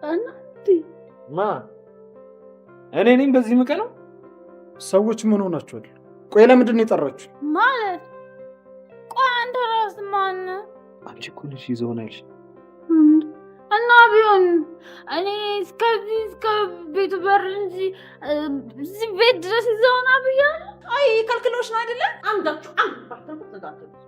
እናንተ ማ እኔ ነኝ በዚህ ምቀነው? ሰዎች ምን ሆናችኋል? ቆይ ለምንድን ነው የጠራችሁ? ማለት ቆይ አንተ ራስህ ማን? አንቺ እኮ ልጅ ይዘውን አይልሽ እና ቢሆን እኔ እስከ ቤቱ በር እንጂ እዚህ ቤት ድረስ ይዘውና ብያለሁ። አይ ከልክሎሽ ነው አይደለ? አንዳችሁ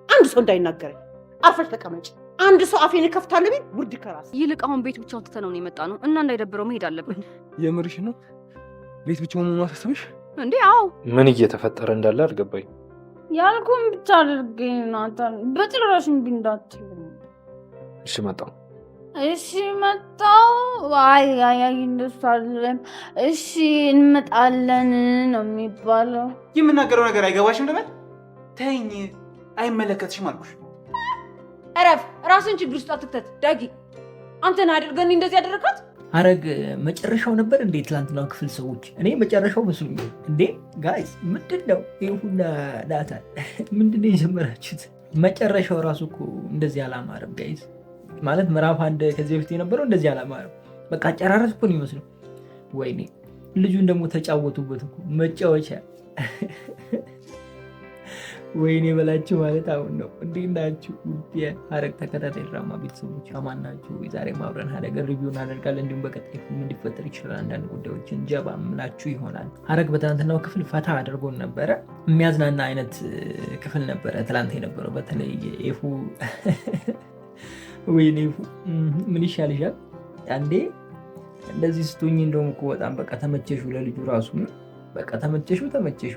አንድ ሰው እንዳይናገረኝ አርፈሽ ተቀመጭ። አንድ ሰው አፌን ከፍታለ ቢል ውርድ ከራስ ይልቅ አሁን ቤት ብቻውን ትተነው ነው የመጣ ነው እና እንዳይደብረው መሄድ አለብን። የምርሽ ነው? ቤት ብቻውን ነው ማሳሰብሽ እንዴ? አዎ። ምን እየተፈጠረ እንዳለ አልገባኝ። ያልኩህን ብቻ አድርገኝ ናታን፣ በጭራሽ እምቢ እንዳትል። እሺ መጣሁ። እሺ መጣሁ። አይ እንደሱ አይደለም። እሺ እንመጣለን ነው የሚባለው። የምናገረው ነገር አይገባሽም ልበል? ተይኝ፣ አይመለከትሽም አልኩሽ። እረፍ፣ ራስን ችግር ውስጥ አትክተት። ዳጊ አንተን አድርገን እንደዚህ ያደረካት ሐረግ መጨረሻው ነበር እንዴ? ትላንትናው ክፍል ሰዎች እኔ መጨረሻው መስሎኝ እንዴ። ጋይስ ምንድነው ይሁና ናታን ምንድነው የጀመራችሁት? መጨረሻው ራሱ እኮ እንደዚህ አላማረም ጋይስ። ማለት ምዕራፍ አንድ ከዚህ በፊት የነበረው እንደዚህ አላማረም። በቃ አጨራረስ እኮ ነው የሚመስለው። ወይኔ ልጁን ደግሞ ተጫወቱበት እኮ መጫወቻ። ወይኔ በላችሁ ማለት አሁን ነው። እንዴት ናችሁ? የሐረግ ተከታታይ ድራማ ቤተሰቦች አማን ናችሁ? ዛሬ አብረን ሐረግን ሪቪው እናደርጋለን። እንዲሁም በቀጣይ ምን ሊፈጠር ይችላል አንዳንድ ጉዳዮችን ጀባ ምላችሁ ይሆናል። ሐረግ በትናንትናው ክፍል ፈታ አድርጎን ነበረ። የሚያዝናና አይነት ክፍል ነበረ ትላንት የነበረው። በተለይ ኤፉ ወይኔ ኤፉ ምን ይሻልሻል አንዴ እንደዚህ ስትሆኝ እንደውም እኮ በጣም በቃ ተመቸሹ። ለልጁ ራሱ በቃ ተመቸሹ።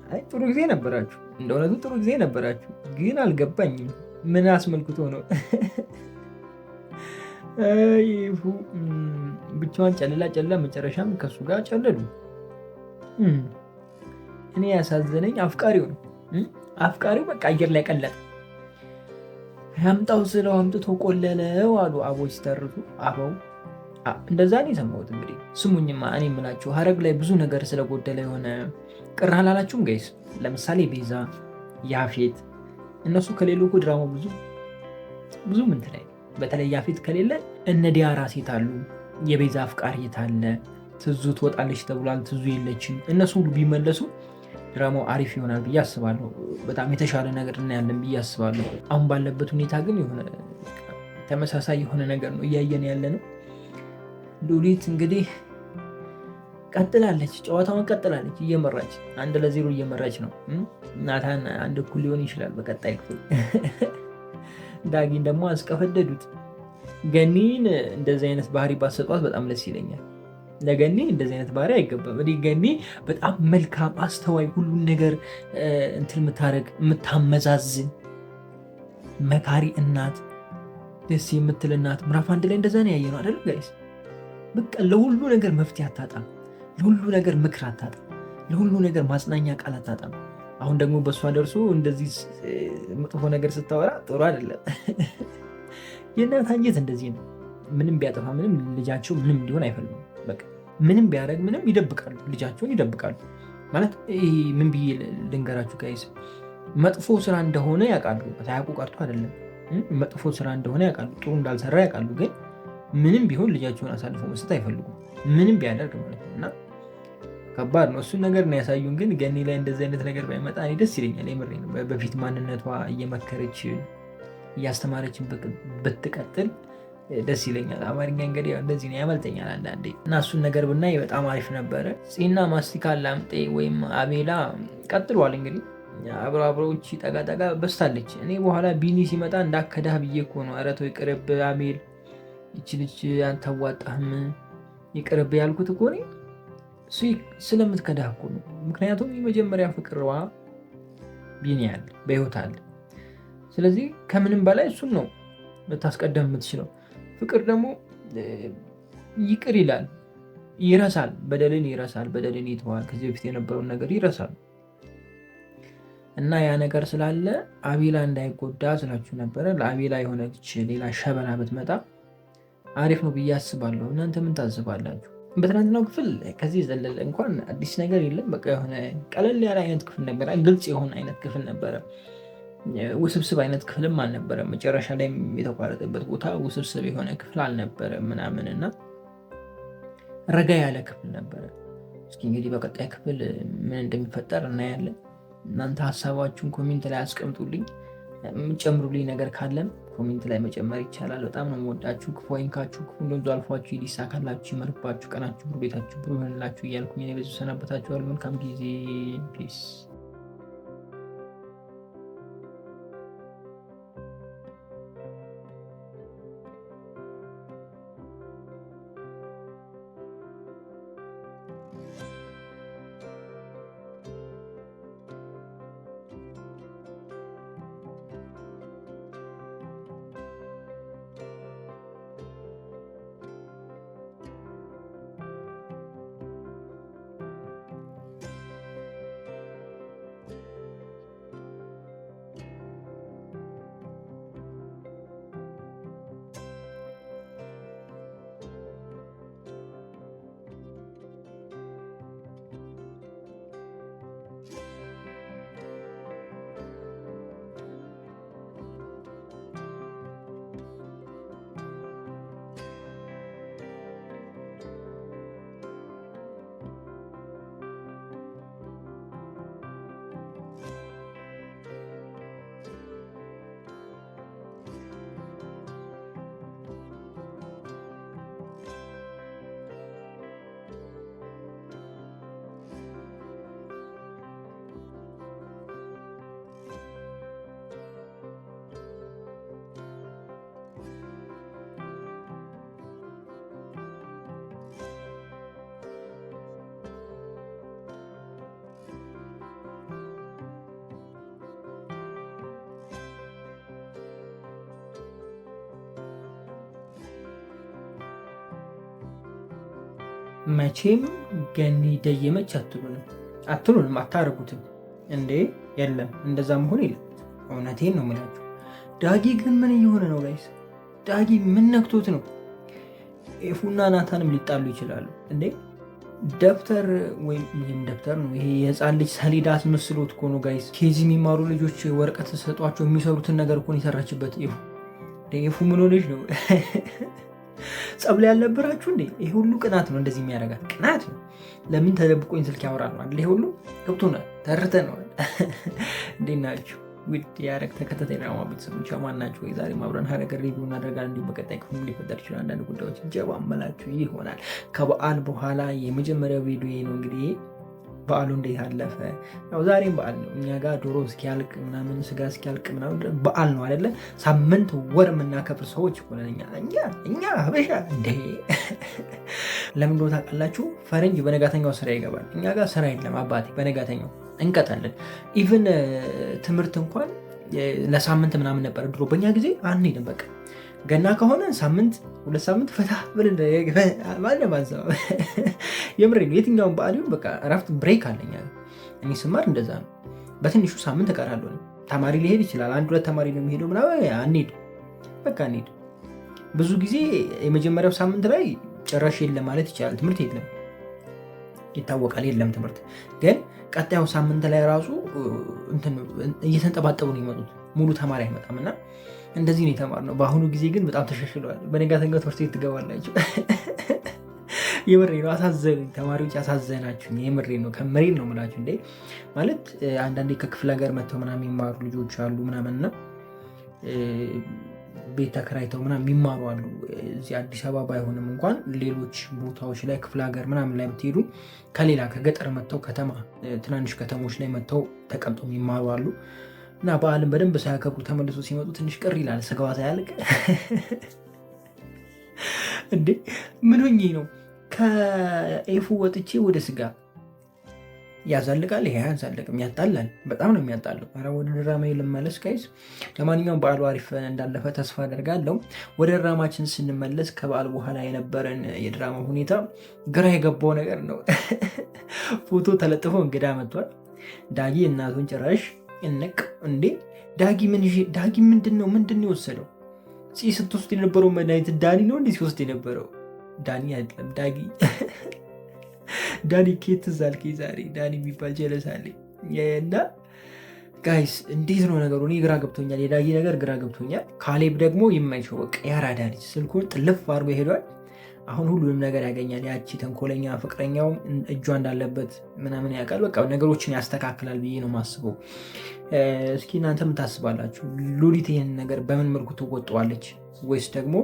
አይ ጥሩ ጊዜ ነበራችሁ፣ እንደውነቱ ጥሩ ጊዜ ነበራችሁ። ግን አልገባኝም ምን አስመልክቶ ነው? ይፉ ብቻዋን ጨልላ መጨረሻም ከሱ ጋር ጨለሉ። እኔ ያሳዘነኝ አፍቃሪው ነው። አፍቃሪው በቃ አየር ላይ ቀለጠ። ያምጣው ስለው አምጥቶ ቆለለው አሉ አቦች ሲተርቱ። አበው እንደዛ ነው የሰማሁት። እንግዲህ ስሙኝማ እኔ የምላችሁ ሐረግ ላይ ብዙ ነገር ስለጎደለ የሆነ ቅር አላላችሁም ጋይስ? ለምሳሌ ቤዛ፣ ያፌት እነሱ ከሌሉ እኮ ድራማው ብዙ ምን ትላይ። በተለይ ያፌት ከሌለ እነ ዲያራ ሴት አሉ። የቤዛ አፍቃሪ የታለ? ትዙ ትወጣለች ተብሏል፣ ትዙ የለችም። እነሱ ሁሉ ቢመለሱ ድራማው አሪፍ ይሆናል ብዬ አስባለሁ። በጣም የተሻለ ነገር እናያለን ብዬ አስባለሁ። አሁን ባለበት ሁኔታ ግን የሆነ ተመሳሳይ የሆነ ነገር ነው እያየን ያለ ነው። ሉሊት እንግዲህ ቀጥላለች፣ ጨዋታውን ቀጥላለች፣ እየመራች 1-0 እየመራች ነው። ናታን አንድ እኩል ሊሆን ይችላል በቀጣይ ክፍል። ዳጊን ደግሞ አስቀፈደዱት። ገኒን እንደዚህ አይነት ባህሪ ባሰጧት በጣም ደስ ይለኛል። ለገኒ እንደዚህ አይነት ባህሪ አይገባም። እኔ ገኒ በጣም መልካም፣ አስተዋይ፣ ሁሉን ነገር እንትን የምታደርግ የምታመዛዝን መካሪ እናት፣ ደስ የምትል እናት። ምዕራፍ አንድ ላይ እንደዛ ነው ያየነው አይደል ጋይስ? በቃ ለሁሉ ነገር መፍትሄ አታጣም፣ ለሁሉ ነገር ምክር አታጣም፣ ለሁሉ ነገር ማጽናኛ ቃል አታጣም። አሁን ደግሞ በእሷ ደርሶ እንደዚህ መጥፎ ነገር ስታወራ ጥሩ አይደለም። የእናት አንጀት እንደዚህ ነው። ምንም ቢያጠፋ ምንም ልጃቸው ምንም እንዲሆን አይፈልጉም። በቃ ምንም ቢያደርግ ምንም ይደብቃሉ፣ ልጃቸውን ይደብቃሉ። ማለት ምን ብዬ ልንገራችሁ ጋይስ፣ መጥፎ ስራ እንደሆነ ያውቃሉ። ሳያውቁ ቀርቶ አይደለም፣ መጥፎ ስራ እንደሆነ ያውቃሉ፣ ጥሩ እንዳልሰራ ያውቃሉ። ግን ምንም ቢሆን ልጃቸውን አሳልፈው መስጠት አይፈልጉም፣ ምንም ቢያደርግ ማለት ነው። እና ከባድ ነው። እሱን ነገር ነው ያሳዩን። ግን ገኒ ላይ እንደዚህ አይነት ነገር ባይመጣ እኔ ደስ ይለኛል። የምሬ ነው። በፊት ማንነቷ እየመከረች እያስተማረችን ብትቀጥል ደስ ይለኛል። አማርኛ እንግዲህ እንደዚህ ነው ያመልጠኛል አንዳንዴ። እና እሱን ነገር ብናይ በጣም አሪፍ ነበረ። ፂና ማስቲካ ላምጤ ወይም አቤላ ቀጥሏል። እንግዲህ አብረውች ጠጋጠጋ በስታለች። እኔ በኋላ ቢኒ ሲመጣ እንዳከዳህ ብዬ እኮ ነው። ኧረ ተው ይቅርብ አቤል፣ ይቺ ልጅ አንተዋጣህም ይቅርብ ያልኩት እኮ እኔ እሱ ስለምትከዳህ እኮ ነው። ምክንያቱም የመጀመሪያ ፍቅርዋ ቢኒ ያለ በህይወት አለ። ስለዚህ ከምንም በላይ እሱን ነው ልታስቀደም የምትችለው። ፍቅር ደግሞ ይቅር ይላል፣ ይረሳል፣ በደልን ይረሳል፣ በደልን ይተዋል። ከዚህ በፊት የነበረውን ነገር ይረሳል። እና ያ ነገር ስላለ አቤላ እንዳይጎዳ ስላችሁ ነበረ። ለአቤላ የሆነች ሌላ ሸበላ ብትመጣ አሪፍ ነው ብዬ አስባለሁ። እናንተ ምን ታስባላችሁ? በትናንትናው ክፍል ከዚህ ዘለለ እንኳን አዲስ ነገር የለም። በቃ የሆነ ቀለል ያለ አይነት ክፍል ነበረ፣ ግልጽ የሆነ አይነት ክፍል ነበረ። ውስብስብ አይነት ክፍልም አልነበረም። መጨረሻ ላይ የተቋረጠበት ቦታ ውስብስብ የሆነ ክፍል አልነበረም ምናምን እና ረጋ ያለ ክፍል ነበረ። እስኪ እንግዲህ በቀጣይ ክፍል ምን እንደሚፈጠር እናያለን። እናንተ ሀሳባችሁን ኮሜንት ላይ አስቀምጡልኝ። የምጨምሩልኝ ነገር ካለም ኮሜንት ላይ መጨመር ይቻላል። በጣም ነው የምወዳችሁ። ክፉ አይንካችሁ፣ ክፉ እንደዙ አልፏችሁ ይሳካላችሁ፣ ይመርባችሁ፣ ቀናችሁ ብሩህ፣ ቤታችሁ ብሩህ ይሆንላችሁ እያልኩኝ እኔ በዚሁ ሰናበታችኋለሁ። መልካም ጊዜ። ፒስ። መቼም ገኒ ደየመች አትሉንም አታረጉትም እንዴ? የለም እንደዛ መሆን የለም። እውነቴን ነው የምላችሁ። ዳጊ ግን ምን እየሆነ ነው ጋይስ? ዳጊ ምን ነክቶት ነው? ኤፉና ናታንም ሊጣሉ ይችላሉ እንዴ? ደብተር ወይም ይህም ደብተር ነው ይሄ የህፃን ልጅ ሰሌዳ አስመስሎት እኮ ነው ጋይስ። ኬዚ የሚማሩ ልጆች ወረቀት ሰጧቸው የሚሰሩትን ነገር እኮ የሰራችበት ኤፉ ምን ሆነች ነው? ጸብ ላይ ያልነበራችሁ እንዴ? ይሄ ሁሉ ቅናት ነው እንደዚህ የሚያደርጋት ቅናት ነው። ለምን ተደብቆኝ ስልክ ያወራል ነው አይደል? ይሄ ሁሉ ገብቶናል፣ ተርተነዋል። እንዴት ናችሁ ውድ የሐረግ ተከታታይ ድራማ ቤተሰቦች? ማን ናችሁ? ወይ ዛሬ አብረን ሐረግ ሪቪው እናደርጋለን። እንዲሁም በቀጣይ ክፍል ሊፈጠር ይችላል አንዳንድ ጉዳዮች ጀባ አመላችሁ ይሆናል። ከበዓል በኋላ የመጀመሪያው ቪዲዮ ነው እንግዲህ። በዓሉ እንዴት አለፈ? ያው ዛሬም በዓል ነው። እኛ ጋር ዶሮ እስኪያልቅ ምናምን ስጋ እስኪያልቅ ምናምን በዓል ነው አይደለ? ሳምንት ወር የምናከብር ሰዎች ሆነን እኛ ሀበሻ እንዴ! ለምን እንደሆነ ታውቃላችሁ? ፈረንጅ በነጋተኛው ስራ ይገባል። እኛ ጋር ስራ የለም አባቴ። በነጋተኛው እንቀጣለን። ኢቭን ትምህርት እንኳን ለሳምንት ምናምን ነበር ድሮ። በእኛ ጊዜ አንሄድም በቃ ገና ከሆነ ሳምንት 2 ሳምንት ፈታ ብለን ማለማንሳው የምሬ ነው። የትኛውን በዓል ይሁን በቃ እረፍት ብሬክ አለኛ። እኔ ስማር እንደዛ ነው። በትንሹ ሳምንት እቀራለሁ። ተማሪ ሊሄድ ይችላል፣ 1-2 ተማሪ ነው የሚሄደው ምናምን፣ አንሄድ በቃ አንሄድ። ብዙ ጊዜ የመጀመሪያው ሳምንት ላይ ጭራሽ የለም ማለት ይቻላል፣ ትምህርት የለም ይታወቃል፣ የለም ትምህርት። ግን ቀጣዩ ሳምንት ላይ ራሱ እየተንጠባጠቡ ነው የሚመጡት፣ ሙሉ ተማሪ አይመጣም እና እንደዚህ ነው የተማርነው። በአሁኑ ጊዜ ግን በጣም ተሻሽለዋል። በነጋተኛው ትምህርት ቤት ትገባላችሁ። የምሬ ነው። አሳዘኑኝ ተማሪዎች፣ አሳዘናችሁ። የምሬ ነው፣ ከምሬን ነው የምላችሁ። እንዴ ማለት አንዳንዴ ከክፍለ ሀገር መጥተው ምናምን የሚማሩ ልጆች አሉ ምናምንና ቤት ተከራይተው ምናምን የሚማሩ አሉ። እዚህ አዲስ አበባ ባይሆንም እንኳን ሌሎች ቦታዎች ላይ ክፍለ ሀገር ምናምን ላይ ብትሄዱ ከሌላ ከገጠር መጥተው ከተማ ትናንሽ ከተሞች ላይ መጥተው ተቀምጠው የሚማሩ አሉ። እና በዓልን በደንብ ሳያከብሩ ተመልሶ ሲመጡ ትንሽ ቅር ይላል። ስጋዋ ሳያልቅ እንዴ ምን ሆኜ ነው ከኤፉ ወጥቼ ወደ ስጋ ያዛልቃል። ይሄ ያዛልቅም፣ ያጣላል፣ በጣም ነው የሚያጣለው። ኧረ ወደ ድራማ ልመለስ ጋይስ። ለማንኛውም በዓሉ አሪፍ እንዳለፈ ተስፋ አደርጋለሁ። ወደ ድራማችን ስንመለስ ከበዓል በኋላ የነበረን የድራማ ሁኔታ ግራ የገባው ነገር ነው። ፎቶ ተለጥፎ እንግዳ መጥቷል። ዳጊ እናቱን ጭራሽ እንቅ እንዴ ዳጊ ምንድን ነው የወሰደው? ስትወስድ የነበረው መድኃኒት ዳኒ ነው እንዲህ ሲወስድ የነበረው? ዳኒ አይደለም ዳኒ ኬት ዛልኬ ዛሬ ዳኒ የሚባል ጀለሳለኝ እና ጋይስ እንዴት ነው ነገሩ? እኔ ግራ ገብቶኛል። የዳጊ ነገር ግራ ገብቶኛል። ካሌብ ደግሞ የማይቸው በቃ ያራዳ ልጅ ስልኩን ጥልፍ አድርጎ ሄዷል። አሁን ሁሉንም ነገር ያገኛል። ያቺ ተንኮለኛ ፍቅረኛው እጇ እንዳለበት ምናምን ያውቃል። በቃ ነገሮችን ያስተካክላል ብዬ ነው ማስበው። እስኪ እናንተ ምን ታስባላችሁ? ሉሊት ይህን ነገር በምን መልኩ ትወጣዋለች? ወይስ ደግሞ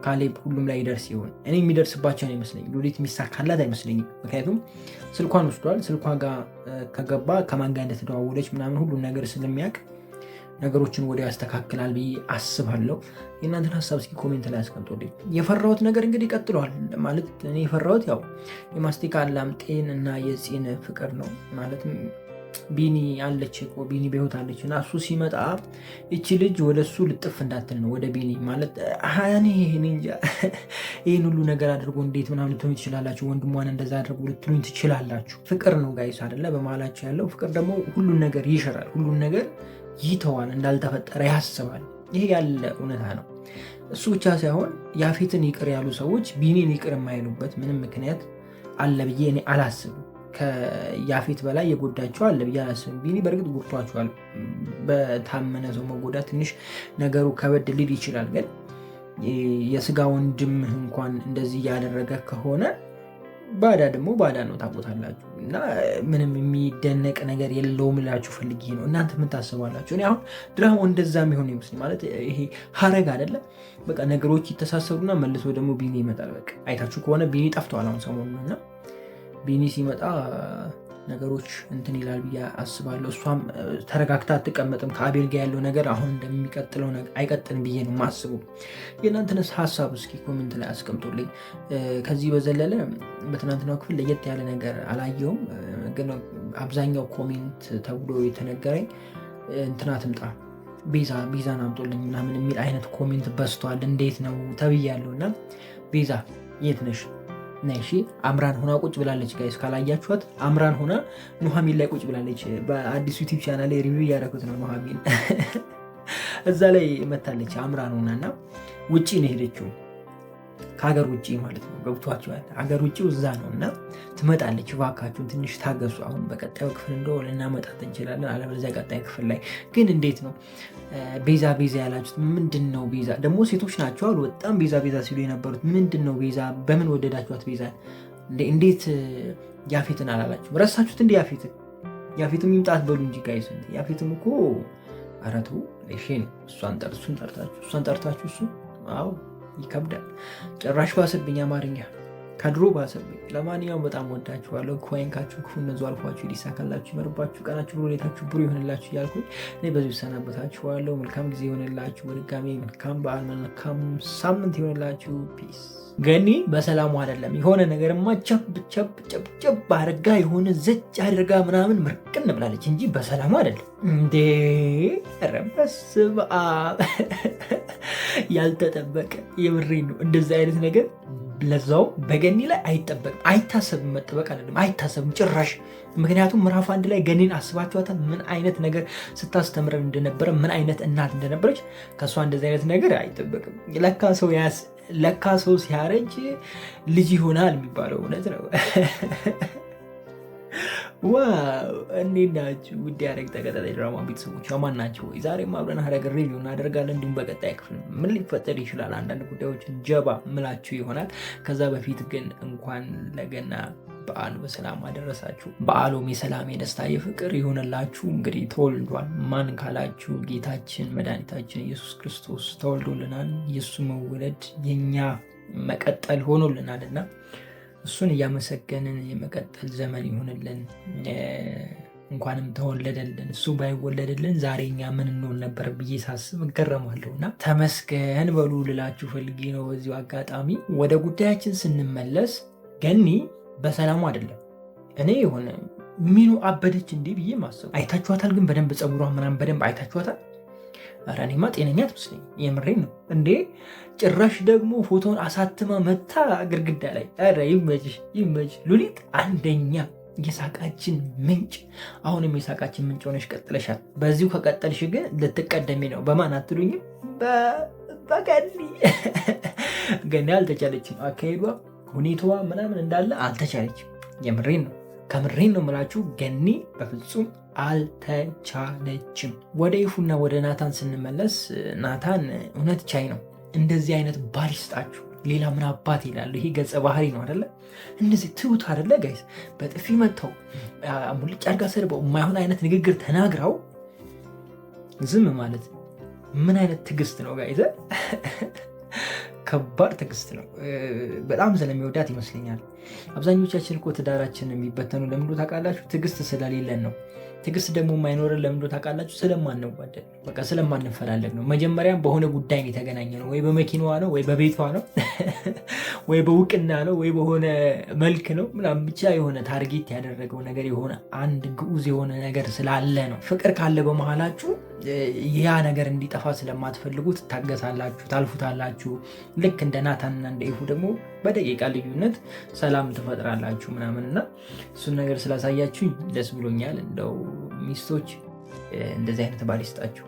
ካሌብ ሁሉም ላይ ይደርስ ይሆን? እኔ የሚደርስባቸው ነው ይመስለኝ። ሉሊት የሚሳካላት አይመስለኝም። ምክንያቱም ስልኳን ወስዷል። ስልኳ ጋር ከገባ ከማን ጋር እንደተደዋወለች ምናምን ሁሉም ነገር ስለሚያውቅ ነገሮችን ወዲያው ያስተካክላል ብዬ አስባለሁ። የእናንተን ሀሳብ እስኪ ኮሜንት ላይ አስቀምጡልኝ። የፈራሁት ነገር እንግዲህ ቀጥሏል። ማለት እኔ የፈራሁት ያው የማስቲካ ላምጤን እና የፂን ፍቅር ነው። ማለትም ቢኒ አለች እኮ ቢኒ በህይወት አለች እና እሱ ሲመጣ እቺ ልጅ ወደ እሱ ልጥፍ እንዳትል ነው ወደ ቢኒ ማለት እንጃ። ይህን ሁሉ ነገር አድርጎ እንዴት ምናምን ልትሉኝ ትችላላችሁ። ወንድሟን እንደዛ አድርጎ ልትሉኝ ትችላላችሁ። ፍቅር ነው ጋይስ አይደለ? በመሀላቸው ያለው ፍቅር ደግሞ ሁሉን ነገር ይሽራል፣ ሁሉን ነገር ይተዋል፣ እንዳልተፈጠረ ያስባል። ይሄ ያለ እውነታ ነው። እሱ ብቻ ሳይሆን ያፌትን ይቅር ያሉ ሰዎች ቢኒን ይቅር የማይሉበት ምንም ምክንያት አለ ብዬ እኔ አላስብም። ከያፌት በላይ የጎዳቸው አለ ብዬ አላስብም። ቢኒ በእርግጥ ጎድቷቸዋል። በታመነ ሰው መጎዳት ትንሽ ነገሩ ከበድ ሊል ይችላል። ግን የስጋ ወንድምህ እንኳን እንደዚህ እያደረገ ከሆነ ባዳ ደግሞ ባዳ ነው፣ ታውቁታላችሁ። እና ምንም የሚደነቅ ነገር የለውም ልላችሁ ፈልጌ ነው። እናንተ ምን ታስባላችሁ? እኔ አሁን ድራማው እንደዛ የሚሆን ይመስል ማለት ይሄ ሀረግ አይደለም። በቃ ነገሮች ይተሳሰሩና መልሶ ደግሞ ቢኒ ይመጣል። በቃ አይታችሁ ከሆነ ቢኒ ጠፍተዋል አሁን ሰሞኑን እና ቢኒ ሲመጣ ነገሮች እንትን ይላል ብዬ አስባለሁ። እሷም ተረጋግታ አትቀመጥም። ከአቤል ጋር ያለው ነገር አሁን እንደሚቀጥለው አይቀጥልም ብዬ ነው የማስበው። የእናንተንስ ሀሳብ እስኪ ኮሜንት ላይ አስቀምጡልኝ። ከዚህ በዘለለ በትናንትናው ክፍል ለየት ያለ ነገር አላየውም፣ ግን አብዛኛው ኮሜንት ተብሎ የተነገረኝ እንትና ትምጣ ቤዛን አምጦልኝ ምናምን የሚል አይነት ኮሜንት በዝቷል። እንዴት ነው ተብያለሁ እና ቤዛ የት ነሽ? ነሺ አምራን ሆና ቁጭ ብላለች። ጋይስ ካላያችኋት አምራን ሆና ኑሐሚን ላይ ቁጭ ብላለች። በአዲሱ ዩቲዩብ ቻናል ላይ ሪቪው እያደረኩት ነው። ኑሐሚን እዛ ላይ መታለች አምራን ሆና እና ውጪ ነው ሄደችው፣ ከሀገር ውጭ ማለት ነው። ገብቷችኋል? ሀገር ውጭው እዛ ነው እና ትመጣለች። እባካችሁን ትንሽ ታገሱ። አሁን በቀጣዩ ክፍል እንደው ልናመጣት እንችላለን፣ አለበለዚያ ቀጣይ ክፍል ላይ ግን እንዴት ነው ቤዛ ቤዛ ያላችሁት? ምንድን ነው ቤዛ? ደግሞ ሴቶች ናቸው አሉ በጣም ቤዛ ቤዛ ሲሉ የነበሩት። ምንድን ነው ቤዛ? በምን ወደዳችኋት ቤዛ? እንዴት ያፌትን አላላችሁ? ረሳችሁት እንዲ ያፌትም ይምጣት በሉ እንጂ ጋይስ። ያፌትም እኮ አረቱ ሼን እሷን ጠርታችሁ እሱ አዎ ይከብዳል። ጭራሽ ባሰብኝ አማርኛ ከድሮ ባሰብኝ። ለማንኛውም በጣም ወዳችኋለሁ። ከወይንካችሁ ክፉ እነዙ አልፏችሁ ሊሳካላችሁ ይመርባችሁ፣ ቀናችሁ ብሎ ሌታችሁ ብሩ ይሆንላችሁ እያልኩኝ እኔ በዚሁ ሰናበታችኋለሁ። መልካም ጊዜ ይሆንላችሁ። በድጋሚ መልካም በዓል፣ መልካም ሳምንት ይሆንላችሁ። ፒስ። ገኒ በሰላሙ አይደለም የሆነ ነገርማ ጨብ አድርጋ የሆነ ዘጭ አድርጋ ምናምን ምርቅን ብላለች እንጂ በሰላሙ አይደለም እንዴ! ኧረ በስመ አብ! ያልተጠበቀ የምሬ ነው። እንደዚህ አይነት ነገር ለዛው በገኒ ላይ አይጠበቅም፣ አይታሰብም። መጠበቅ አይደለም አይታሰብም ጭራሽ። ምክንያቱም ምዕራፍ 1 ላይ ገኒን አስባችኋታል? ምን አይነት ነገር ስታስተምረን እንደነበረ፣ ምን አይነት እናት እንደነበረች። ከእሷ እንደዚህ አይነት ነገር አይጠበቅም። ለካ ሰው ሲያረጅ ልጅ ይሆናል የሚባለው እውነት ነው። ዋው! እንዴት ናችሁ ውድ ሐረግ ተከታታይ ድራማ ቤተሰቦች አማን ናቸው ወይ? ዛሬም አብረን ሐረግ ሪቪው እናደርጋለን። እንዲሁም በቀጣይ ክፍል ምን ሊፈጠር ይችላል አንዳንድ ጉዳዮችን ጀባ ምላችሁ ይሆናል። ከዛ በፊት ግን እንኳን ለገና በዓል በሰላም አደረሳችሁ። በዓሉም የሰላም የደስታ የፍቅር ይሆንላችሁ። እንግዲህ ተወልዷል። ማን ካላችሁ ጌታችን መድኃኒታችን ኢየሱስ ክርስቶስ ተወልዶልናል። የእሱ መወለድ የኛ መቀጠል ሆኖልናልና እሱን እያመሰገንን የመቀጠል ዘመን ይሆንልን። እንኳንም ተወለደልን። እሱ ባይወለድልን ዛሬ እኛ ምን እንሆን ነበር ብዬ ሳስብ እገረማለሁ። እና ተመስገን በሉ ልላችሁ ፈልጌ ነው። በዚሁ አጋጣሚ ወደ ጉዳያችን ስንመለስ ገኒ በሰላሙ አይደለም። እኔ የሆነ ሚኑ አበደች እንዲህ ብዬ ማሰብ። አይታችኋታል? ግን በደንብ ፀጉሯ ምናምን በደንብ አይታችኋታል? ኧረ እኔማ ጤነኛ ትመስለኝ። የምሬን ነው እንዴ! ጭራሽ ደግሞ ፎቶን አሳትማ መታ ግድግዳ ላይ። ኧረ ይመችሽ ሉሊት፣ አንደኛ የሳቃችን ምንጭ። አሁንም የሳቃችን ምንጭ ሆነሽ ቀጥለሻል። በዚሁ ከቀጠልሽ ግን ልትቀደሚ ነው። በማን አትሉኝም? በገኒ። ገኒ አልተቻለችም። አካሄዷ ሁኔታዋ ምናምን እንዳለ አልተቻለችም። የምሬን ነው፣ ከምሬን ነው የምላችሁ። ገኒ በፍጹም አልተቻለችም። ወደ ይፉና ወደ ናታን ስንመለስ ናታን እውነት ቻይ ነው። እንደዚህ አይነት ባል ይስጣችሁ፣ ሌላ ምን አባት ይላሉ። ይሄ ገጸ ባህሪ ነው አደለ? እነዚህ ትሁት አደለ ጋይስ? በጥፊ መጥተው ሙልጭ አድርጋ ሰድበው የማይሆን አይነት ንግግር ተናግረው ዝም ማለት ምን አይነት ትዕግስት ነው ጋይዘ? ከባድ ትዕግስት ነው። በጣም ስለሚወዳት ይመስለኛል። አብዛኞቻችን እኮ ትዳራችን የሚበተኑ ለምንድነው ታውቃላችሁ? ትዕግስት ስለሌለን ነው። ትዕግስት ደግሞ የማይኖረን ለምንድነው ታውቃላችሁ? ስለማንዋደድ፣ በቃ ስለማንፈላለግ ነው። መጀመሪያም በሆነ ጉዳይ ነው የተገናኘ ነው። ወይ በመኪናዋ ነው፣ ወይ በቤቷ ነው፣ ወይ በውቅና ነው፣ ወይ በሆነ መልክ ነው ምናምን፣ ብቻ የሆነ ታርጌት ያደረገው ነገር የሆነ አንድ ግዑዝ የሆነ ነገር ስላለ ነው። ፍቅር ካለ በመሀላችሁ ያ ነገር እንዲጠፋ ስለማትፈልጉ ትታገሳላችሁ፣ ታልፉታላችሁ። ልክ እንደ ናታንና እንደ ይፉ ደግሞ በደቂቃ ልዩነት ሰላም ትፈጥራላችሁ ምናምን እና እሱን ነገር ስላሳያችሁ ደስ ብሎኛል። እንደው ሚስቶች እንደዚህ አይነት ባል ይስጣችሁ።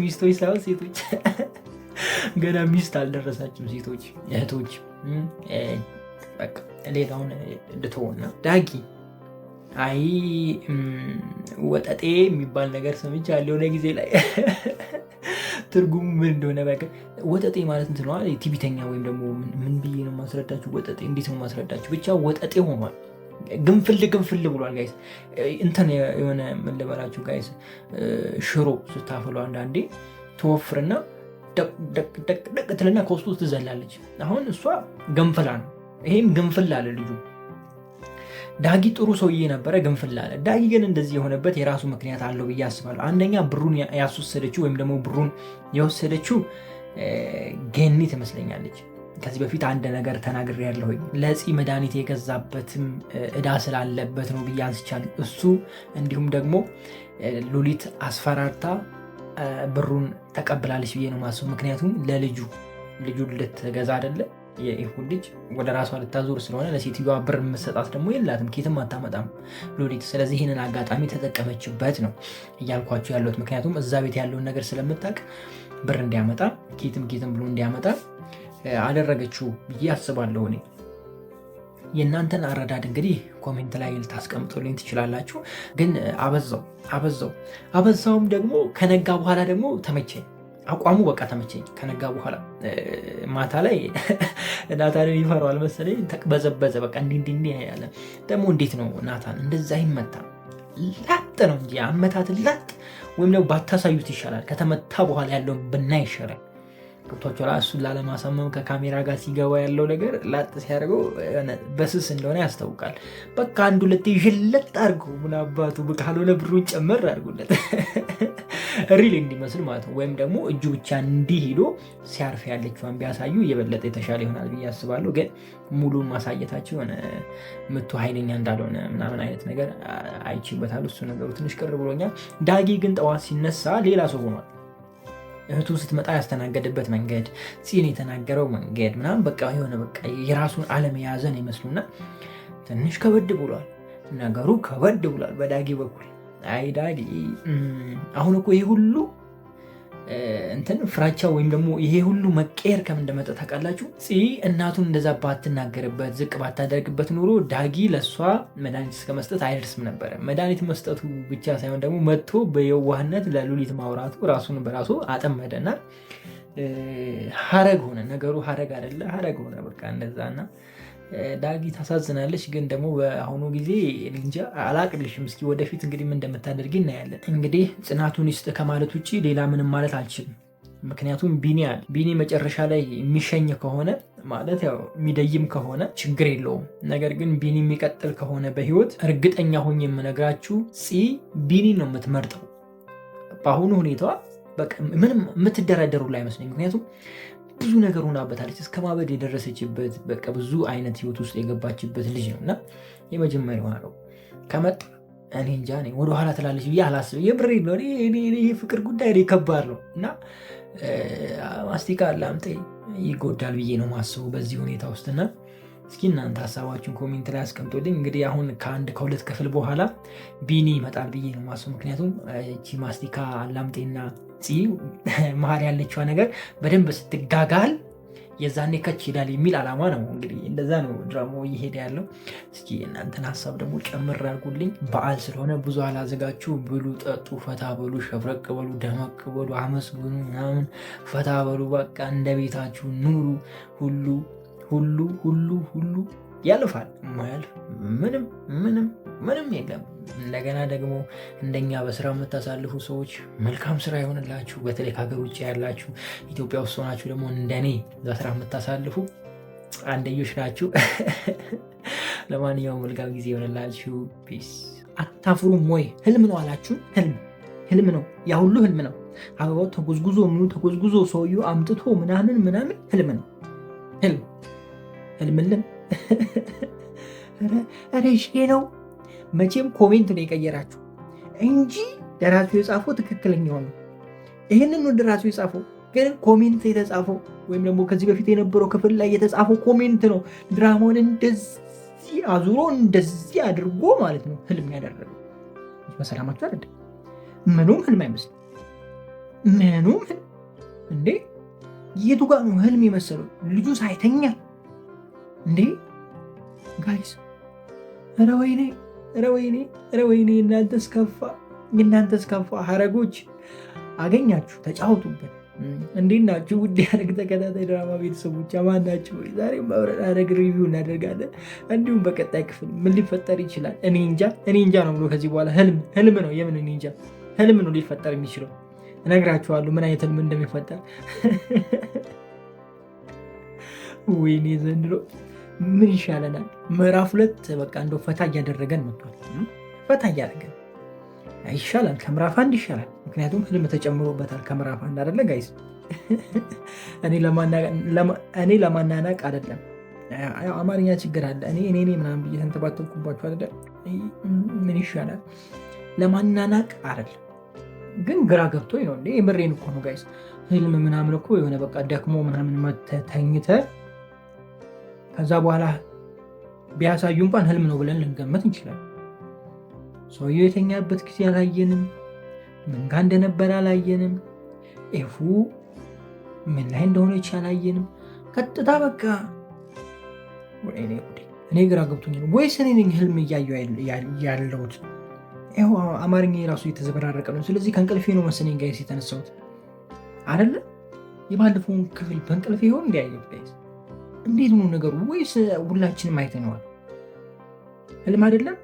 ሚስቶች ሳይሆን ሴቶች፣ ገና ሚስት አልደረሳችሁም ሴቶች እህቶች። በቃ ሌላውን ልተውና ዳጊ አይ ወጠጤ የሚባል ነገር ሰምቻለሁ የሆነ ጊዜ ላይ። ትርጉሙ ምን እንደሆነ በቃ ወጠጤ ማለት እንትን ነው ቲቪተኛ ወይም ደግሞ ምን ብዬ ነው ማስረዳችሁ? ወጠጤ እንዴት ነው ማስረዳችሁ? ብቻ ወጠጤ ሆኗል። ግንፍል ብሏል ጋይስ። እንትን የሆነ ምን ልበላችሁ ጋይስ፣ ሽሮ ስታፈሉ አንዳንዴ ትወፍርና ደቅ ትልና ከውስጡ ትዘላለች። አሁን እሷ ገንፍላ ነው፣ ይሄም ግንፍል አለ ልጁ። ዳጊ ጥሩ ሰውዬ ነበረ፣ ግንፍል አለ። ዳጊ ግን እንደዚህ የሆነበት የራሱ ምክንያት አለው ብዬ አስባለሁ። አንደኛ ብሩን ያስወሰደችው ወይም ደግሞ ብሩን የወሰደችው ገኒ ትመስለኛለች። ከዚህ በፊት አንድ ነገር ተናግሬ ያለሁኝ ለፂ መድኃኒት የገዛበትም እዳ ስላለበት ነው ብዬ አንስቻለሁ። እሱ እንዲሁም ደግሞ ሉሊት አስፈራርታ ብሩን ተቀብላለች ብዬ ነው ማስበው። ምክንያቱም ለልጁ ልትገዛ አይደለ የይሁን ልጅ ወደ ራሷ ልታዞር ስለሆነ ለሴትዮዋ ብር የምትሰጣት ደግሞ የላትም፣ ኬትም አታመጣም ሉሊት። ስለዚህ ይህንን አጋጣሚ ተጠቀመችበት ነው እያልኳቸው ያለሁት። ምክንያቱም እዛ ቤት ያለውን ነገር ስለምታውቅ ብር እንዲያመጣ ኬትም ብሎ እንዲያመጣ አደረገችው ብዬ አስባለሁ። እኔ የእናንተን አረዳድ እንግዲህ ኮሜንት ላይ ልታስቀምጡልኝ ትችላላችሁ። ግን አበዛውም ደግሞ ከነጋ በኋላ ደግሞ ተመቸኝ አቋሙ፣ በቃ ተመቸኝ ከነጋ በኋላ። ማታ ላይ ናታንን ይፈራዋል መሰለኝ፣ ተቅበዘበዘ በቃ እንዲህ ያለ። ደግሞ እንዴት ነው ናታን እንደዛ ይመታ? ላጥ ነው እንጂ አመታት ላጥ፣ ወይም ደግሞ ባታሳዩት ይሻላል። ከተመታ በኋላ ያለውን ብናይ ይሻላል። ገብቷቸዋል። እሱን ላለማሳመም ከካሜራ ጋር ሲገባ ያለው ነገር ላጥ ሲያደርገው በስስ እንደሆነ ያስታውቃል። በቃ አንድ ሁለት ይሽለጥ አድርገው ምን አባቱ ካልሆነ ብሩን ጨመር አድርጎለት ሪል እንዲመስል ማለት ነው። ወይም ደግሞ እጁ ብቻ እንዲህ ሄዶ ሲያርፍ ያለችዋን ቢያሳዩ የበለጠ የተሻለ ይሆናል ብዬ አስባለሁ። ግን ሙሉን ማሳየታቸው የሆነ ምቱ ኃይለኛ እንዳልሆነ ምናምን አይነት ነገር አይችበታል። እሱ ነገሩ ትንሽ ቅር ብሎኛል። ዳጊ ግን ጠዋት ሲነሳ ሌላ ሰው ሆኗል። እህቱ ስትመጣ ያስተናገደበት መንገድ፣ ሲን የተናገረው መንገድ ምናምን በቃ የሆነ በቃ የራሱን ዓለም የያዘን ይመስሉና ትንሽ ከበድ ብሏል ነገሩ፣ ከበድ ብሏል በዳጊ በኩል። አይ ዳጊ አሁን እኮ ይሄ ሁሉ እንትን ፍራቻ ወይም ደግሞ ይሄ ሁሉ መቀየር ከምን እንደመጣ ታውቃላችሁ? እናቱን እንደዛ ባትናገርበት ዝቅ ባታደርግበት ኑሮ ዳጊ ለእሷ መድኃኒት እስከ መስጠት አይደርስም ነበረ። መድኃኒት መስጠቱ ብቻ ሳይሆን ደግሞ መጥቶ በየዋህነት ለሉሊት ማውራቱ ራሱን በራሱ አጠመደና ሀረግ ሆነ ነገሩ። ሀረግ አይደለ ሀረግ ሆነ በቃ እንደዛና ዳጊ ታሳዝናለች። ግን ደግሞ በአሁኑ ጊዜ እንጃ አላቅልሽም። እስኪ ወደፊት እንግዲህ ምን እንደምታደርጊ እናያለን። እንግዲህ ጽናቱን ይስጥ ከማለት ውጭ ሌላ ምንም ማለት አልችልም። ምክንያቱም ቢኒ መጨረሻ ላይ የሚሸኝ ከሆነ ማለት ያው የሚደይም ከሆነ ችግር የለውም። ነገር ግን ቢኒ የሚቀጥል ከሆነ በህይወት እርግጠኛ ሆኜ የምነግራችሁ ቢኒ ነው የምትመርጠው። በአሁኑ ሁኔታዋ በቃ ምንም የምትደራደሩ ላይ አይመስለኝ። ምክንያቱም ብዙ ነገር ሆናበታለች፣ እስከ ማበድ የደረሰችበት በቃ ብዙ አይነት ህይወት ውስጥ የገባችበት ልጅ ነው እና የመጀመሪያዋ ነው። ከመጣ እኔ እንጃ ወደኋላ ትላለች ብዬ አላስብም። የብሬ ነው። ይህ ፍቅር ጉዳይ ከባድ ነው እና ማስቲካ ላምጤ ይጎዳል ብዬ ነው ማስቡ በዚህ ሁኔታ ውስጥና እስኪ እናንተ ሀሳባችሁን ኮሜንት ላይ አስቀምጦልኝ። እንግዲህ አሁን ከሁለት ክፍል በኋላ ቢኒ ይመጣል ብዬ ነው ማስቡ። ምክንያቱም እቺ ማስቲካ ላምጤና መሀል ያለችዋ ነገር በደንብ ስትጋጋል የዛኔ ከች ሄዳል የሚል ዓላማ ነው። እንግዲህ እንደዛ ነው ድራማው እየሄደ ያለው። እስኪ እናንተን ሀሳብ ደግሞ ጨምር አድርጉልኝ። በዓል ስለሆነ ብዙ አላዘጋችሁ። ብሉ፣ ጠጡ፣ ፈታ በሉ፣ ሸብረቅ በሉ፣ ደመቅ በሉ፣ አመስግኑ ምናምን ፈታ በሉ። በቃ እንደ ቤታችሁ ኑሩ። ሁሉ ሁሉ ሁሉ ሁሉ ያልፋል። ማያልፍ ምንም የለም። እንደገና ደግሞ እንደኛ በስራ የምታሳልፉ ሰዎች መልካም ስራ ይሆንላችሁ። በተለይ ከሀገር ውጭ ያላችሁ፣ ኢትዮጵያ ውስጥ ሆናችሁ ደግሞ እንደኔ በስራ የምታሳልፉ አንደኞች ናችሁ። ለማንኛውም መልካም ጊዜ ይሆንላችሁ። ፒስ። አታፍሩም ወይ? ህልም ነው አላችሁ። ህልም ነው፣ ያ ሁሉ ህልም ነው። አበባው ተጎዝጉዞ ምኑ ተጎዝጉዞ ሰውዬው አምጥቶ ምናምን ህልም ነው። ህልምልን ረሽ ነው። መቼም ኮሜንት ነው የቀየራችሁ እንጂ ደራሲው የጻፈው ትክክለኛው ነው። ይህንን ነው ደራሲው የጻፈው፣ ግን ኮሜንት የተጻፈው ወይም ደግሞ ከዚህ በፊት የነበረው ክፍል ላይ የተጻፈው ኮሜንት ነው ድራማውን እንደዚህ አዙሮ እንደዚህ አድርጎ ማለት ነው ህልም ያደረገው። በሰላማችሁ አይደል? ምኑም ህልም አይመስልም። ምኑም ህልም እንዴ! የቱ ጋር ነው ህልም የመሰለው? ልጁ ሳይተኛ እንዴ ጋይስ! ኧረ ወይኔ! እናንተስ ከፋ። ሀረጎች አገኛችሁ፣ ተጫወቱበት። እንዴት ናችሁ? ውድ ሐረግ ተከታታይ ድራማ ቤተሰቦች አማን ናችሁ? ዛሬ አብረን ሐረግ ሪቪው እናደርጋለን። እንዲሁም በቀጣይ ክፍል ምን ሊፈጠር ይችላል እኔ እንጃ ነው ብሎ ከዚህ በኋላ ህልም ነው። የምን እኔ እንጃ፣ ህልም ነው ሊፈጠር የሚችለው። እነግራችኋለሁ ምን አይነት ህልም እንደሚፈጠር። ወይኔ ዘንድሮ ምን ይሻለናል? ምዕራፍ 2 በቃ እንደው ፈታ እያደረገን መጥቷል። ፈታ እያደረገን ይሻላል፣ ከምዕራፍ 1 ይሻላል። ምክንያቱም ህልም ተጨምሮበታል ከምዕራፍ 1 አይደለ ጋይስ? እኔ ለማናናቅ አይደለም፣ አማርኛ ችግር አለ። እኔ ምናምን ብዬ ተንተባተብኩባችሁ አይደለ? ምን ይሻላል? ለማናናቅ አይደለም፣ ግን ግራ ገብቶኝ ነው። እንዴ የምሬን እኮ ነው ጋይስ። ህልም ምናምን እኮ የሆነ በቃ ደክሞ ምናምን ተኝተህ ከዛ በኋላ ቢያሳዩ እንኳን ህልም ነው ብለን ልንገመት እንችላለን። ሰውየው የተኛበት ጊዜ አላየንም፣ ምን ጋር እንደነበረ አላየንም፣ ኤፉ ምን ላይ እንደሆነች አላየንም። ቀጥታ በቃ እኔ ግራ ገብቶኝ ነው ወይስ እኔ ነኝ ህልም እያየሁ ያለሁት? ይኸው አማርኛ የራሱ እየተዘበራረቀ ነው። ስለዚህ ከእንቅልፌ ነው መሰለኝ ጋይስ የተነሳሁት አይደለ? የባለፈውን ክፍል በእንቅልፌ ይሆን እንዲያየሁት ጋይስ? እንዴት ነው ነገሩ? ወይስ ሁላችንም አይተነዋል? ህልም አይደለም?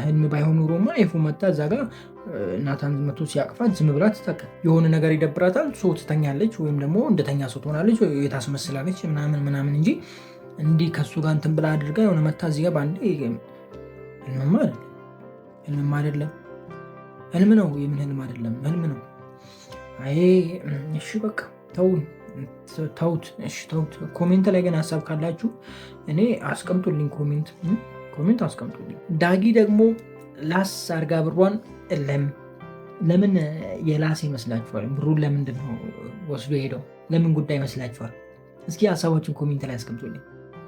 ህልም ባይሆን ኖሮማ ኤፉ መጣ እዛ ጋር ናታን መቶ ሲያቅፋት ዝም ብላ ትጠቀ የሆነ ነገር ይደብራታል፣ ሰው ትተኛለች፣ ወይም ደግሞ እንደተኛ ሰው ትሆናለች፣ የታስመስላለች ምናምን እንጂ እንዲህ ከሱ ጋር እንትን ብላ አድርጋ የሆነ መታ እዚህ ጋር በአንዴ ህልም አይደለም። ህልም ነው። የምን ህልም አይደለም? ህልም ነው። አይ እሺ በቃ ተውት። እሺ ተውት። ኮሜንት ላይ ግን ሀሳብ ካላችሁ እኔ አስቀምጡልኝ፣ ኮሜንት አስቀምጡልኝ። ዳጊ ደግሞ ላስ አርጋ ብሯን ለምን የላስ ይመስላችኋል? ብሩን ለምንድን ነው ወስዶ ሄደው? ለምን ጉዳይ ይመስላችኋል? እስኪ ሀሳባችሁን ኮሜንት ላይ አስቀምጡልኝ።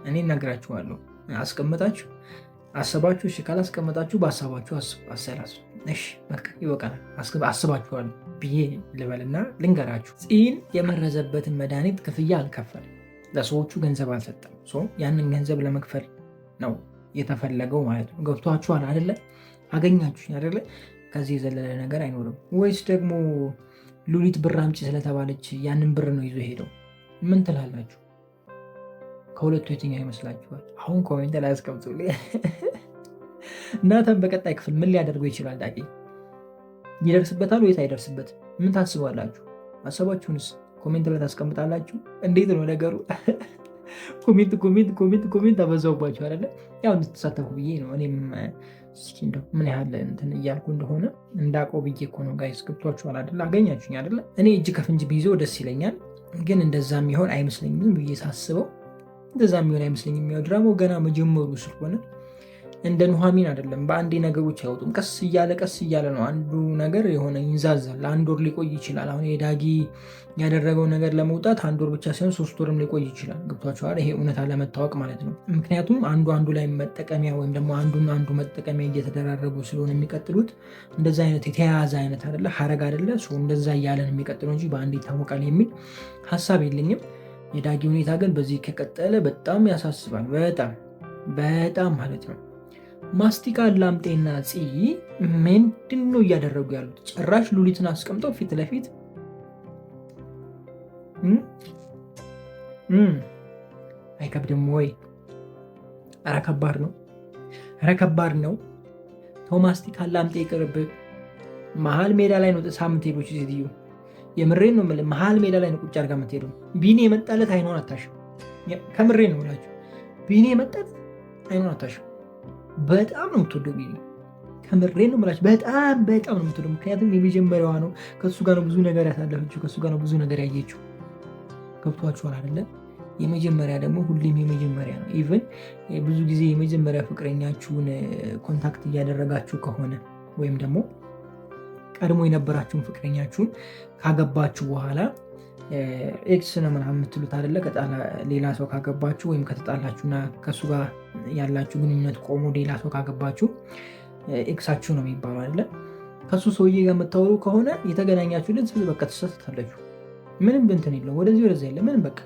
እኔ እነግራችኋለሁ። አስቀምጣችሁ አስባችሁ፣ እሺ ካላስቀመጣችሁ በሀሳባችሁ አሰላሱ። እሺ በቃ ይበቃል። አስባችኋል ብዬ ልበልና ልንገራችሁ። ፂን የመረዘበትን መድኃኒት ክፍያ አልከፈል፣ ለሰዎቹ ገንዘብ አልሰጠም። ያንን ገንዘብ ለመክፈል ነው የተፈለገው ማለት ነው። ገብቷችኋል አይደለ? አገኛችሁ አይደለ? ከዚህ የዘለለ ነገር አይኖርም። ወይስ ደግሞ ሉሊት ብር አምጪ ስለተባለች ያንን ብር ነው ይዞ ሄደው? ምን ትላላችሁ? ከሁለቱ የትኛው ይመስላችኋል? አሁን ኮሜንት ላይ አስቀምጡልኝ። ናታን በቀጣይ ክፍል ምን ሊያደርገው ይችላል? ዳጊ ይደርስበታል ወይስ አይደርስበት? ምን ታስባላችሁ? ሀሳባችሁንስ ኮሜንት ላይ ታስቀምጣላችሁ? እንዴት ነው ነገሩ? ኮሜንት አበዛውባችሁ አይደለ? ያው እንድትሳተፉ ብዬ ነው። እኔም እስኪ እንደው ምን ያህል እንትን እያልኩ እንደሆነ እንዳውቀው ብዬ እኮ ነው ጋይስ። ገብቷችኋል አይደለ? አገኛችሁኝ አይደለ? እኔ እጅ ከፍንጅ ቢይዞ ደስ ይለኛል፣ ግን እንደዛ የሚሆን አይመስለኝም ብዬ ሳስበው እንደዛ የሚሆን አይመስለኝም። ያው ድራማው ገና መጀመሩ ስለሆነ እንደ ኑሐሚን አይደለም፣ በአንዴ ነገሮች አይወጡም። ቀስ እያለ ነው። አንዱ ነገር የሆነ ይንዛዛል። ለአንድ ወር ሊቆይ ይችላል። አሁን የዳጊ ያደረገው ነገር ለመውጣት 1 ወር ብቻ ሳይሆን 3 ወርም ሊቆይ ይችላል። ገብቷችኋል? ይሄ እውነታ ለመታወቅ ማለት ነው። ምክንያቱም አንዱ ላይ መጠቀሚያ ወይም ደግሞ አንዱ መጠቀሚያ እየተደራረጉ ስለሆነ የሚቀጥሉት። እንደዛ አይነት የተያያዘ አይነት አይደለ፣ ሐረግ አይደለ። እንደዛ እያለን የሚቀጥለው እንጂ በአንድ ይታወቃል የሚል ሀሳብ የለኝም። የዳጊ ሁኔታ ግን በዚህ ከቀጠለ በጣም ያሳስባል። በጣም ማለት ነው። ማስቲካ ላምጤና ጽ ምንድን ነው እያደረጉ ያሉት? ጭራሽ ሉሊትን አስቀምጠው ፊት ለፊት አይከብድም ወይ? ኧረ ከባድ ነው። ተው ማስቲካ ላምጤ ይቅርብ። መሀል ሜዳ ላይ ነው ሳምንት ሄዶች ሴትዮ የምሬን ነው የምልህ። መሀል ሜዳ ላይ ነው ቁጭ አድርጋ የምትሄደው። ቢኒ የመጣለት አይኗን አታሽም። ከምሬን ነው የምላችሁ። ቢኒ የመጣለት አይኗን አታሽም። በጣም ነው የምትወደው ቢኒ። ከምሬን ነው የምላችሁ። በጣም ነው የምትወደው። ምክንያቱም የመጀመሪያዋ ነው። ከሱ ጋር ነው ብዙ ነገር ያሳለፈችው። ከሱ ጋር ነው ብዙ ነገር ያየችው። ገብቷችኋል አይደለ? የመጀመሪያ ደግሞ ሁሌም የመጀመሪያ ነው። ኢቭን ብዙ ጊዜ የመጀመሪያ ፍቅረኛችሁን ኮንታክት እያደረጋችሁ ከሆነ ወይም ደግሞ ቀድሞ የነበራችሁን ፍቅረኛችሁን ካገባችሁ በኋላ ኤክስ ነው ምናምን የምትሉት አይደለ? ሌላ ሰው ካገባችሁ ወይም ከተጣላችሁና ከሱ ጋር ያላችሁ ግንኙነት ቆሞ ሌላ ሰው ካገባችሁ ኤክሳችሁ ነው የሚባለው አይደለ? ከሱ ሰውዬ ጋር የምታወሩ ከሆነ የተገናኛችሁልን ስለ በቃ ትሰስታላችሁ። ምንም እንትን የለው፣ ወደዚህ ወደዛ የለ ምንም። በቃ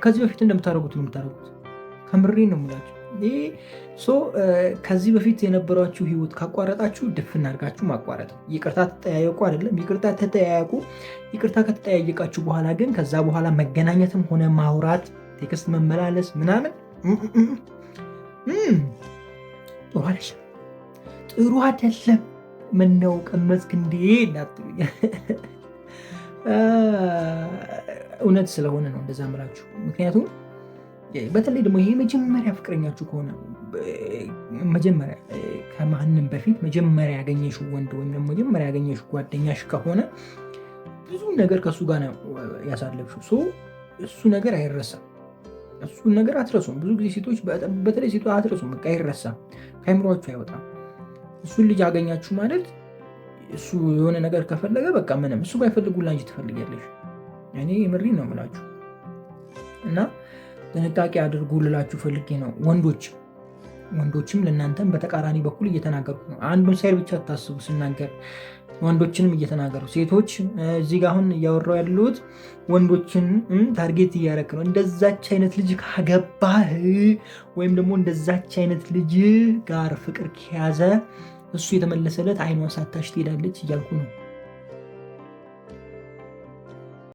ከዚህ በፊት እንደምታደርጉት ነው የምታደርጉት። ከምሬን ነው የምላችሁ። ከዚህ በፊት የነበራችሁ ህይወት ካቋረጣችሁ ድፍን አድርጋችሁ ማቋረጥ። ይቅርታ ተጠያየቁ አይደለም፣ ይቅርታ ተጠያየቁ። ይቅርታ ከተጠያየቃችሁ በኋላ ግን ከዛ በኋላ መገናኘትም ሆነ ማውራት፣ ቴክስት መመላለስ ምናምን ጥሩ አይደለም። ምነው ቀመስክ እንዴ እንዳትሉኝ። እውነት ስለሆነ ነው እንደዛ ምላችሁ። ምክንያቱም በተለይ ደግሞ ይሄ መጀመሪያ ፍቅረኛችሁ ከሆነ መጀመሪያ ከማንም በፊት መጀመሪያ ያገኘሽው ወንድ ወይም ደግሞ መጀመሪያ ያገኘሽው ጓደኛሽ ከሆነ ብዙ ነገር ከእሱ ጋር ነው ያሳለፍሽው። እሱ ነገር አይረሳም። እሱን ነገር አትረሱም። ብዙ ጊዜ ሴቶች በተለይ ሴቶች አትረሱም። በቃ አይረሳም፣ ከአይምሯችሁ አይወጣም። እሱን ልጅ አገኛችሁ ማለት እሱ የሆነ ነገር ከፈለገ በቃ ምንም እሱ ባይፈልጉላ እንጂ ትፈልጊያለሽ። እኔ የምሬን ነው የምላችሁ እና ጥንቃቄ አድርጉ ልላችሁ ፈልጌ ነው። ወንዶችም ለእናንተም በተቃራኒ በኩል እየተናገርኩ ነው። አንዱን ሳይድ ብቻ ታስቡ ስናገር፣ ወንዶችንም እየተናገሩ ሴቶች እዚህ ጋር አሁን እያወራው ያሉት ወንዶችን ታርጌት እያደረክ ነው። እንደዛች አይነት ልጅ ካገባህ ወይም ደግሞ እንደዛች አይነት ልጅ ጋር ፍቅር ከያዘ እሱ የተመለሰለት አይኗን ሳታሽ ትሄዳለች እያልኩ ነው።